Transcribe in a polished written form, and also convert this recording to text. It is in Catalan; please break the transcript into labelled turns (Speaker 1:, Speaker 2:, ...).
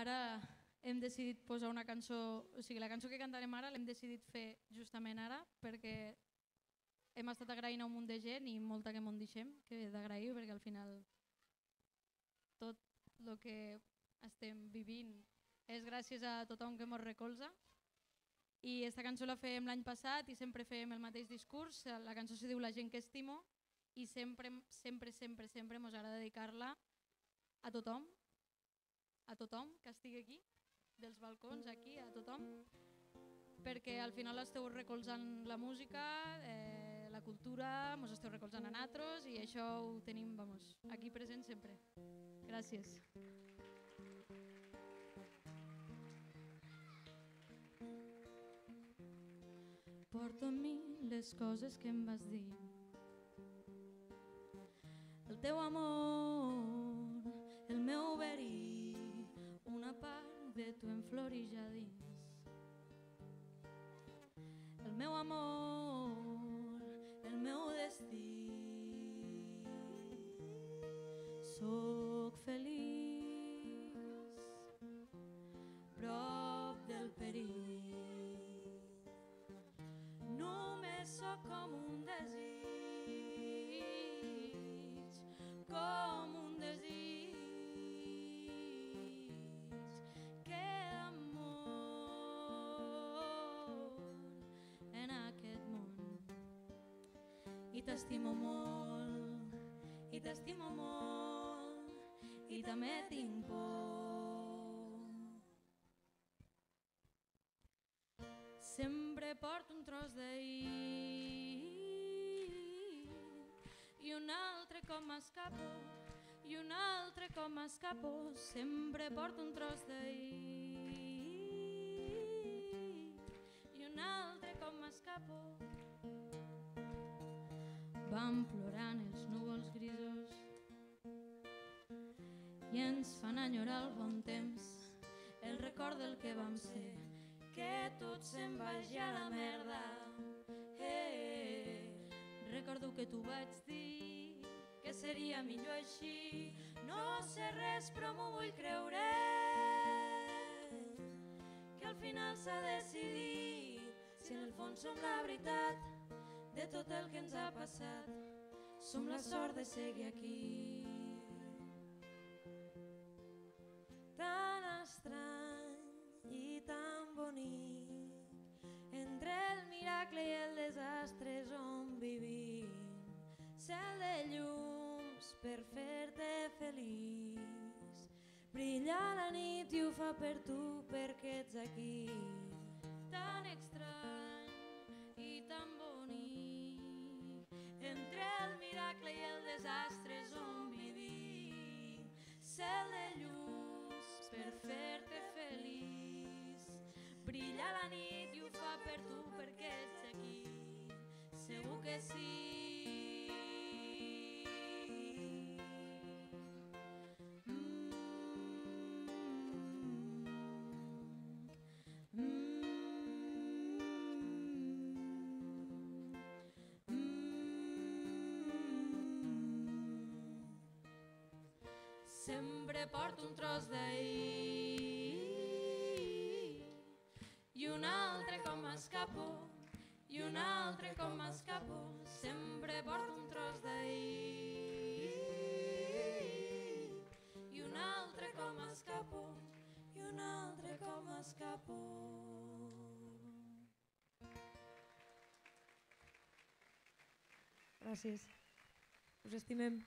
Speaker 1: ara hem decidit posar una cançó, o sigui, la cançó que cantarem ara l'hem decidit fer justament ara perquè hem estat agraint a un munt de gent i molta que m'ho deixem, que he d'agrair perquè al final tot el que estem vivint és gràcies a tothom que ens recolza. I aquesta cançó la fèiem l'any passat i sempre fèiem el mateix discurs. La cançó se diu La gent que estimo i sempre mos agrada dedicar-la a tothom que estigui aquí, dels balcons aquí, a tothom, perquè al final esteu recolzant la música, la cultura, mos esteu recolzant a nosaltres i això ho tenim aquí present sempre. Gràcies. Porto amb mi les coses que em vas dir, el teu amor, el meu verí, una part de tu en florija dins. El meu amor, el meu destí, soc feliç prop del perill. Només sóc com un desig, com un desig que d'amor en aquest món. I t'estimo molt, i t'estimo molt, i també tinc por. Sempre porto un tros d'ahir i un altre com m'escapo, i un altre com m'escapo. Sempre porto un tros d'ahir i un altre com m'escapo. Vam plorant els núvols grisos i ens fan enyorar el bon temps, el record del que vam ser, que tot se'n vagi a la merda. Recordo que t'ho vaig dir, que seria millor així. No sé res però m'ho vull creure, que al final s'ha decidit. Si en el fons som la veritat de tot el que ens ha passat, som la sort de seguir aquí. Tan estrany i tan bonic, entre el miracle i el desastre on vivim. Cel de llums per fer-te feliç, brilla la nit i ho fa per tu perquè ets aquí. Tan estrany i tan bonic, entre el miracle i el desastre on vivim. Cel de llums per fer-te feliç, brilla la nit i ho fa per tu perquè ets aquí. Segur que sí. Sempre porto un tros d'ahir i un altre com m'escapo, i un altre com m'escapo. Sempre porto un tros d'ahir i un altre com m'escapo, i un altre com m'escapo.
Speaker 2: Gràcies. Us estimem.